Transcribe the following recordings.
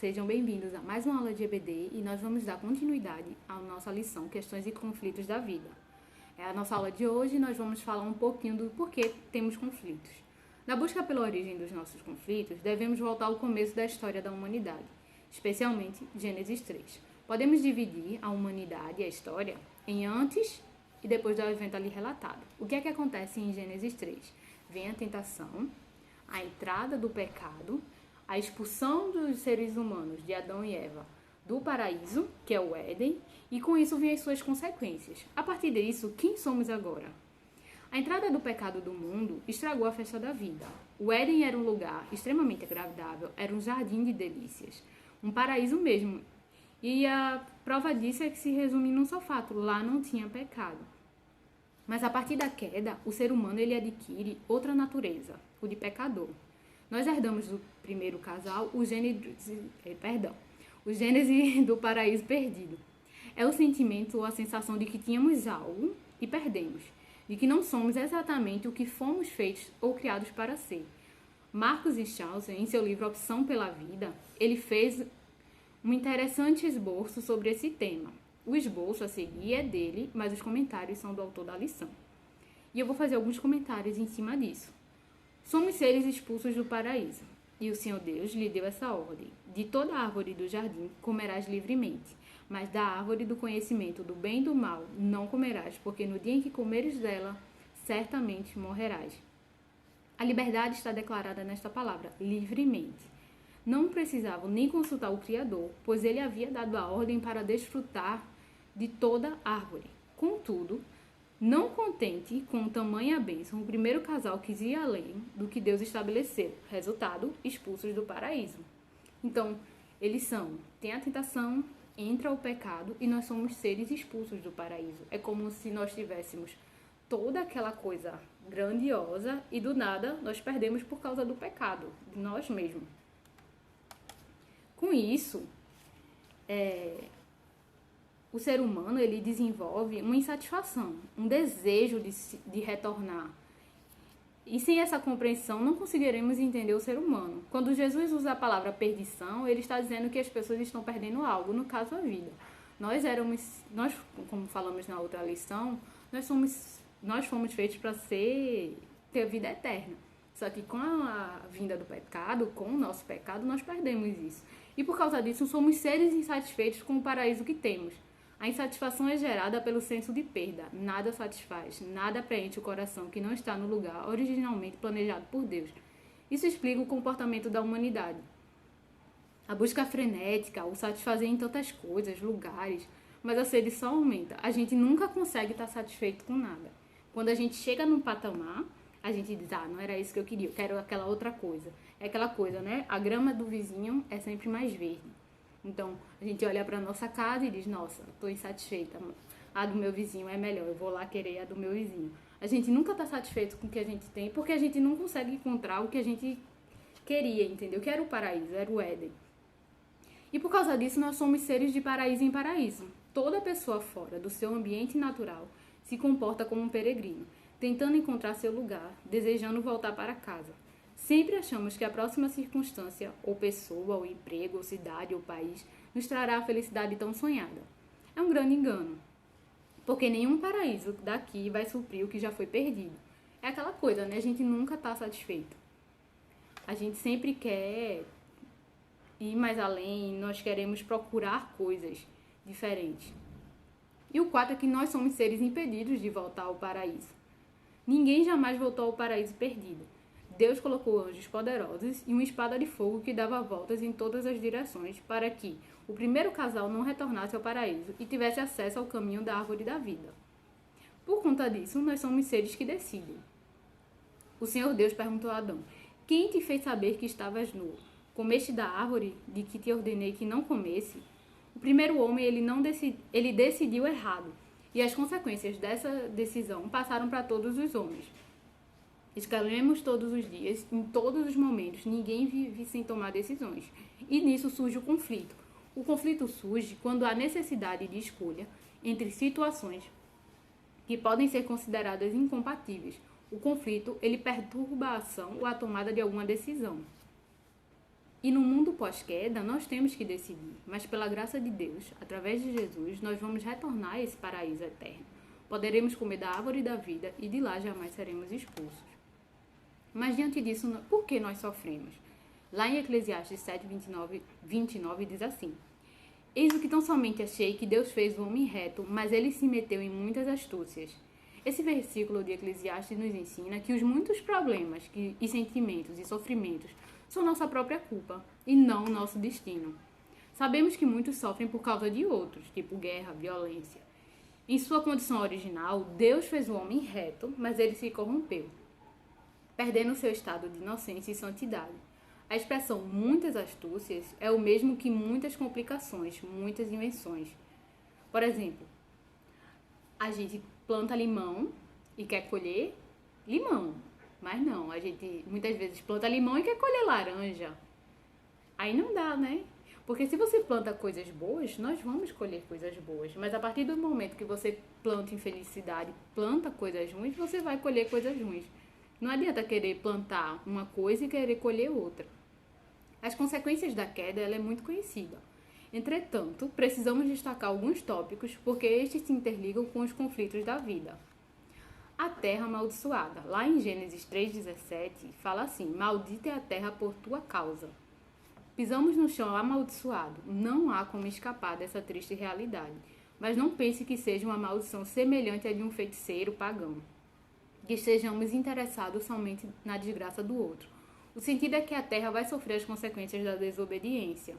sejam bem-vindos a mais uma aula de EBD e nós vamos dar continuidade à nossa lição Questões e Conflitos da Vida. É a nossa aula de hoje e nós vamos falar um pouquinho do porquê temos conflitos. Na busca pela origem dos nossos conflitos, devemos voltar ao começo da história da humanidade, especialmente Gênesis 3. Podemos dividir a humanidade e a história em antes e depois do evento ali relatado. O que é que acontece em Gênesis 3? Vem a tentação, a entrada do pecado, a expulsão dos seres humanos, de Adão e Eva, do paraíso, que é o Éden, e com isso vêm as suas consequências. A partir disso, quem somos agora? A entrada do pecado do mundo estragou a festa da vida. O Éden era um lugar extremamente agradável, era um jardim de delícias, um paraíso mesmo. E a prova disso é que se resume num só fato: lá não tinha pecado. Mas a partir da queda, o ser humano ele adquire outra natureza, o de pecador. Nós herdamos do primeiro casal o gênese do paraíso perdido. É o sentimento ou a sensação de que tínhamos algo e perdemos, de que não somos exatamente o que fomos feitos ou criados para ser. Marcus Schauser, em seu livro Opção pela Vida, ele fez um interessante esboço sobre esse tema. O esboço a seguir é dele, mas os comentários são do autor da lição. E eu vou fazer alguns comentários em cima disso. Somos seres expulsos do paraíso, e o Senhor Deus lhe deu essa ordem: de toda árvore do jardim comerás livremente, mas da árvore do conhecimento do bem e do mal não comerás, porque no dia em que comeres dela, certamente morrerás. A liberdade está declarada nesta palavra, livremente. Não precisavam nem consultar o Criador, pois ele havia dado a ordem para desfrutar de toda árvore. Contudo, não contente com tamanha bênção, o primeiro casal quis ir além do que Deus estabeleceu. Resultado, expulsos do paraíso. Então, tem a tentação, entra o pecado e nós somos seres expulsos do paraíso. É como se nós tivéssemos toda aquela coisa grandiosa e do nada nós perdemos por causa do pecado, de nós mesmos. Com isso, o ser humano ele desenvolve uma insatisfação, um desejo de retornar. E sem essa compreensão não conseguiremos entender o ser humano. Quando Jesus usa a palavra perdição, ele está dizendo que as pessoas estão perdendo algo, no caso a vida. Nós, como falamos na outra lição, nós fomos feitos para ter vida eterna. Só que com a vinda do pecado, com o nosso pecado, nós perdemos isso. E por causa disso, somos seres insatisfeitos com o paraíso que temos. A insatisfação é gerada pelo senso de perda. Nada satisfaz, nada preenche o coração que não está no lugar originalmente planejado por Deus. Isso explica o comportamento da humanidade. A busca frenética, o satisfazer em tantas coisas, lugares, mas a sede só aumenta. A gente nunca consegue estar satisfeito com nada. Quando a gente chega num patamar, a gente diz, não era isso que eu queria, eu quero aquela outra coisa. É aquela coisa, né? A grama do vizinho é sempre mais verde. Então, a gente olha para nossa casa e diz, nossa, estou insatisfeita, a do meu vizinho é melhor, eu vou lá querer a do meu vizinho. A gente nunca está satisfeito com o que a gente tem, porque a gente não consegue encontrar o que a gente queria, entendeu? Que era o paraíso, era o Éden. E por causa disso, nós somos seres de paraíso em paraíso. Toda pessoa fora do seu ambiente natural se comporta como um peregrino, tentando encontrar seu lugar, desejando voltar para casa. Sempre achamos que a próxima circunstância, ou pessoa, ou emprego, ou cidade, ou país, nos trará a felicidade tão sonhada. É um grande engano, porque nenhum paraíso daqui vai suprir o que já foi perdido. É aquela coisa, né? A gente nunca está satisfeito. A gente sempre quer ir mais além, nós queremos procurar coisas diferentes. E o 4 é que nós somos seres impedidos de voltar ao paraíso. Ninguém jamais voltou ao paraíso perdido. Deus colocou anjos poderosos e uma espada de fogo que dava voltas em todas as direções para que o primeiro casal não retornasse ao paraíso e tivesse acesso ao caminho da árvore da vida. Por conta disso, nós somos seres que decidem. O Senhor Deus perguntou a Adão: quem te fez saber que estavas nu? Comeste da árvore de que te ordenei que não comesse? O primeiro homem ele decidiu errado e as consequências dessa decisão passaram para todos os homens. Escolhemos todos os dias, em todos os momentos, ninguém vive sem tomar decisões. E nisso surge o conflito. O conflito surge quando há necessidade de escolha entre situações que podem ser consideradas incompatíveis. O conflito, ele perturba a ação ou a tomada de alguma decisão. E no mundo pós-queda, nós temos que decidir, mas pela graça de Deus, através de Jesus, nós vamos retornar a esse paraíso eterno. Poderemos comer da árvore da vida e de lá jamais seremos expulsos. Mas diante disso, por que nós sofremos? Lá em Eclesiastes 7, 29 diz assim: Eis o que tão somente achei que Deus fez o homem reto, mas ele se meteu em muitas astúcias. Esse versículo de Eclesiastes nos ensina que os muitos problemas e sentimentos e sofrimentos são nossa própria culpa e não nosso destino. Sabemos que muitos sofrem por causa de outros, tipo guerra, violência. Em sua condição original, Deus fez o homem reto, mas ele se corrompeu, perdendo seu estado de inocência e santidade. A expressão muitas astúcias é o mesmo que muitas complicações, muitas invenções. Por exemplo, a gente planta limão e quer colher limão. Mas não, a gente muitas vezes planta limão e quer colher laranja. Aí não dá, né? Porque se você planta coisas boas, nós vamos colher coisas boas. Mas a partir do momento que você planta infelicidade, planta coisas ruins, você vai colher coisas ruins. Não adianta querer plantar uma coisa e querer colher outra. As consequências da queda, ela é muito conhecida. Entretanto, precisamos destacar alguns tópicos porque estes se interligam com os conflitos da vida. A terra amaldiçoada. Lá em Gênesis 3,17, fala assim: Maldita é a terra por tua causa. Pisamos no chão amaldiçoado. Não há como escapar dessa triste realidade. Mas não pense que seja uma maldição semelhante à de um feiticeiro pagão. Que estejamos interessados somente na desgraça do outro. O sentido é que a terra vai sofrer as consequências da desobediência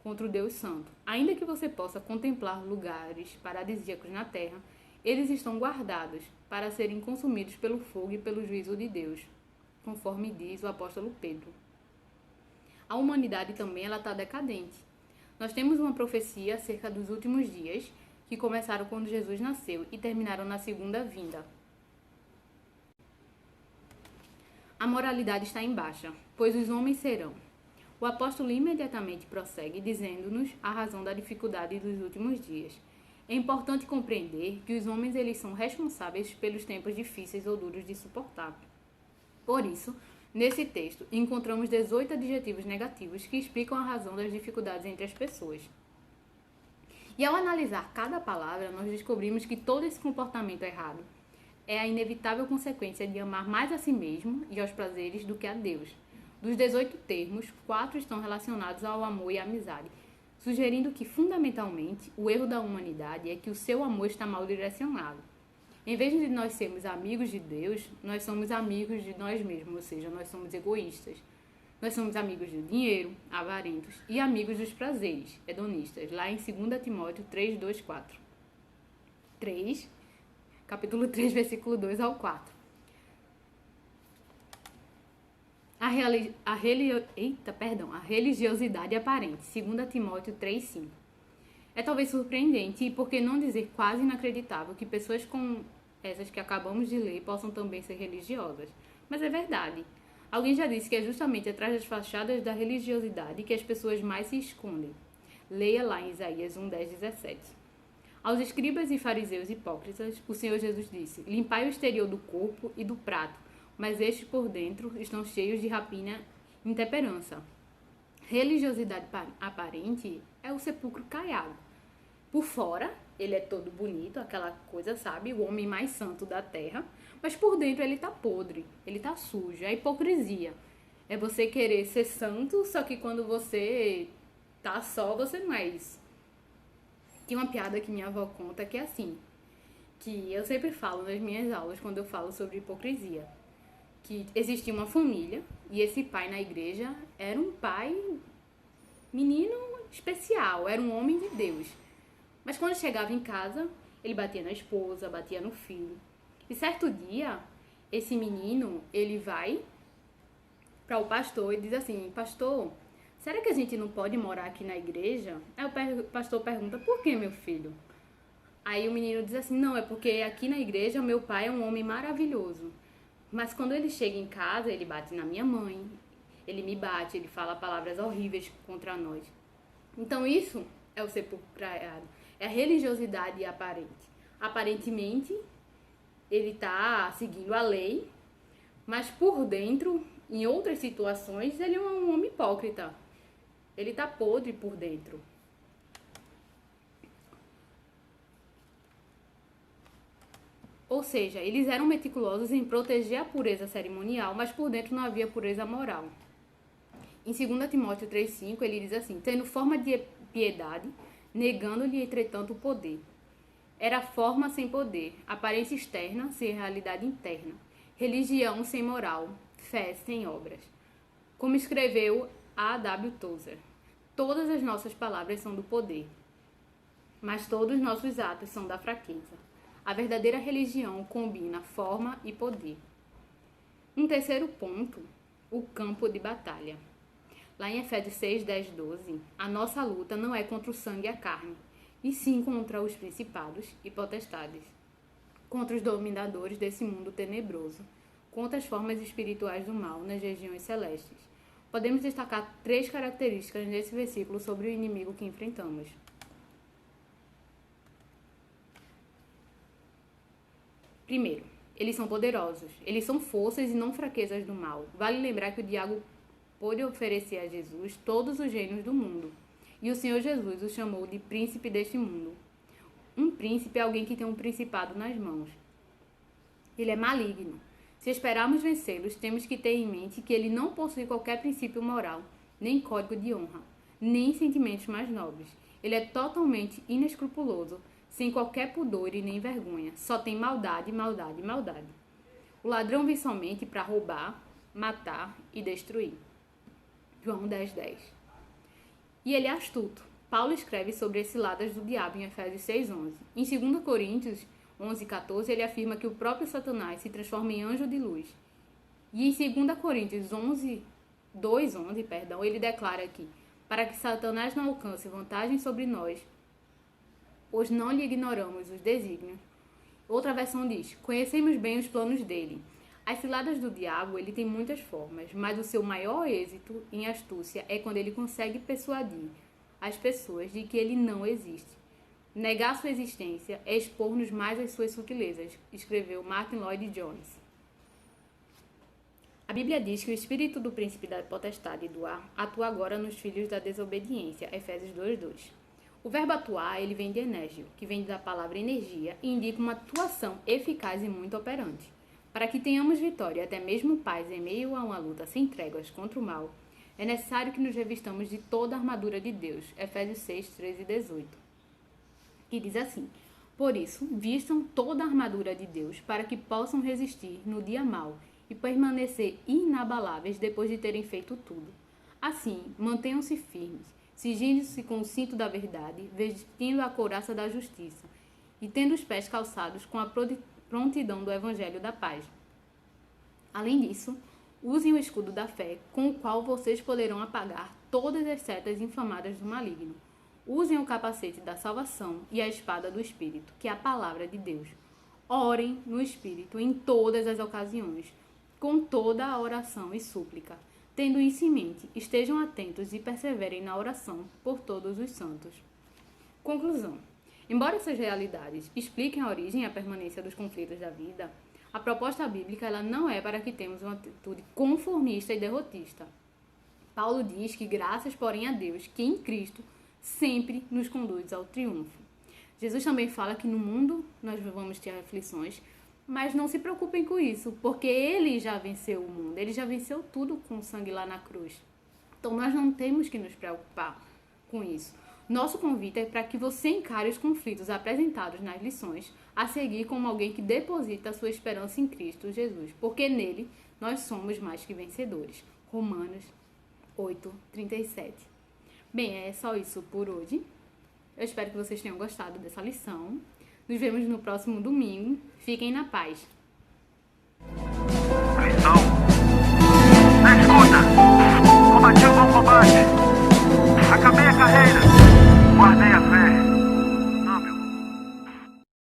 contra o Deus Santo. Ainda que você possa contemplar lugares paradisíacos na terra, eles estão guardados para serem consumidos pelo fogo e pelo juízo de Deus, conforme diz o apóstolo Pedro. A humanidade também está decadente. Nós temos uma profecia acerca dos últimos dias, que começaram quando Jesus nasceu e terminaram na segunda vinda. A moralidade está em baixa, pois os homens serão. O apóstolo imediatamente prossegue, dizendo-nos a razão da dificuldade dos últimos dias. É importante compreender que os homens eles são responsáveis pelos tempos difíceis ou duros de suportar. Por isso, nesse texto, encontramos 18 adjetivos negativos que explicam a razão das dificuldades entre as pessoas. E ao analisar cada palavra, nós descobrimos que todo esse comportamento errado é a inevitável consequência de amar mais a si mesmo e aos prazeres do que a Deus. Dos 18 termos, 4 estão relacionados ao amor e à amizade, sugerindo que, fundamentalmente, o erro da humanidade é que o seu amor está mal direcionado. Em vez de nós sermos amigos de Deus, nós somos amigos de nós mesmos, ou seja, nós somos egoístas. Nós somos amigos do dinheiro, avarentos, e amigos dos prazeres, hedonistas, lá em 2 Timóteo 3, 2, 4. Capítulo 3, versículo 2 ao 4. A religiosidade aparente, 2 Timóteo 3, 5. É talvez surpreendente e, por que não dizer quase inacreditável, que pessoas como essas que acabamos de ler possam também ser religiosas. Mas é verdade. Alguém já disse que é justamente atrás das fachadas da religiosidade que as pessoas mais se escondem. Leia lá em Isaías 1, 10, 17. Aos escribas e fariseus hipócritas, o Senhor Jesus disse: Limpai o exterior do corpo e do prato, mas estes por dentro estão cheios de rapina e intemperança. Religiosidade aparente é o sepulcro caiado. Por fora, ele é todo bonito, aquela coisa, sabe? O homem mais santo da terra. Mas por dentro ele tá podre, ele tá sujo. É hipocrisia. É você querer ser santo, só que quando você tá só, você não é isso. Tem uma piada que minha avó conta que é assim, que eu sempre falo nas minhas aulas quando eu falo sobre hipocrisia. Que existia uma família e esse pai na igreja era um pai menino especial, era um homem de Deus. Mas quando chegava em casa, ele batia na esposa, batia no filho. E certo dia, esse menino, ele vai para o pastor e diz assim: Pastor, será que a gente não pode morar aqui na igreja? Aí o pastor pergunta: Por que, meu filho? Aí o menino diz assim: Não, é porque aqui na igreja meu pai é um homem maravilhoso. Mas quando ele chega em casa, ele bate na minha mãe, ele me bate, ele fala palavras horríveis contra nós. Então isso é o sepulcro caiado, é a religiosidade aparente. Aparentemente, ele está seguindo a lei, mas por dentro, em outras situações, ele é um homem hipócrita. Ele está podre por dentro. Ou seja, eles eram meticulosos em proteger a pureza cerimonial, mas por dentro não havia pureza moral. Em 2 Timóteo 3,5, ele diz assim: tendo forma de piedade, negando-lhe, entretanto, o poder. Era forma sem poder, aparência externa sem realidade interna, religião sem moral, fé sem obras. Como escreveu A.W. Tozer, todas as nossas palavras são do poder, mas todos os nossos atos são da fraqueza. A verdadeira religião combina forma e poder. Um terceiro ponto, o campo de batalha. Lá em Efésios 6, 10, 12, a nossa luta não é contra o sangue e a carne, e sim contra os principados e potestades, contra os dominadores desse mundo tenebroso, contra as formas espirituais do mal nas regiões celestes. Podemos destacar 3 características nesse versículo sobre o inimigo que enfrentamos. Primeiro, eles são poderosos. Eles são forças e não fraquezas do mal. Vale lembrar que o diabo pôde oferecer a Jesus todos os reinos do mundo. E o Senhor Jesus o chamou de príncipe deste mundo. Um príncipe é alguém que tem um principado nas mãos. Ele é maligno. Se esperarmos vencê-los, temos que ter em mente que ele não possui qualquer princípio moral, nem código de honra, nem sentimentos mais nobres. Ele é totalmente inescrupuloso, sem qualquer pudor e nem vergonha. Só tem maldade, maldade, maldade. O ladrão vem somente para roubar, matar e destruir. João 10, 10. E ele é astuto. Paulo escreve sobre esse ladas do diabo em Efésios 6, 11. Em 2 Coríntios 11, 14, ele afirma que o próprio Satanás se transforma em anjo de luz. E em 2 Coríntios 2, 11, ele declara que, para que Satanás não alcance vantagem sobre nós, pois não lhe ignoramos os desígnios. Outra versão diz: conhecemos bem os planos dele. As ciladas do diabo, ele tem muitas formas, mas o seu maior êxito em astúcia é quando ele consegue persuadir as pessoas de que ele não existe. Negar sua existência é expor-nos mais às suas sutilezas, escreveu Martin Lloyd Jones. A Bíblia diz que o espírito do príncipe da potestade e do ar atua agora nos filhos da desobediência, Efésios 2:2. O verbo atuar, ele vem de enérgio, que vem da palavra energia e indica uma atuação eficaz e muito operante. Para que tenhamos vitória, até mesmo paz em meio a uma luta sem tréguas contra o mal, é necessário que nos revistamos de toda a armadura de Deus, Efésios 6, 13 e 18. Que diz assim: por isso, vistam toda a armadura de Deus para que possam resistir no dia mau e permanecer inabaláveis depois de terem feito tudo. Assim, mantenham-se firmes, cingindo-se com o cinto da verdade, vestindo a couraça da justiça e tendo os pés calçados com a prontidão do evangelho da paz. Além disso, usem o escudo da fé, com o qual vocês poderão apagar todas as setas inflamadas do maligno. Usem o capacete da salvação e a espada do Espírito, que é a palavra de Deus. Orem no Espírito em todas as ocasiões, com toda a oração e súplica. Tendo isso em mente, estejam atentos e perseverem na oração por todos os santos. Conclusão. Embora essas realidades expliquem a origem e a permanência dos conflitos da vida, a proposta bíblica ela não é para que tenhamos uma atitude conformista e derrotista. Paulo diz que graças, porém, a Deus, que em Cristo sempre nos conduz ao triunfo. Jesus também fala que no mundo nós vamos ter aflições, mas não se preocupem com isso, porque ele já venceu o mundo, ele já venceu tudo com o sangue lá na cruz. Então nós não temos que nos preocupar com isso. Nosso convite é para que você encare os conflitos apresentados nas lições a seguir como alguém que deposita a sua esperança em Cristo Jesus, porque nele nós somos mais que vencedores. Romanos 8, 37. Bem, é só isso por hoje. Eu espero que vocês tenham gostado dessa lição. Nos vemos no próximo domingo. Fiquem na paz.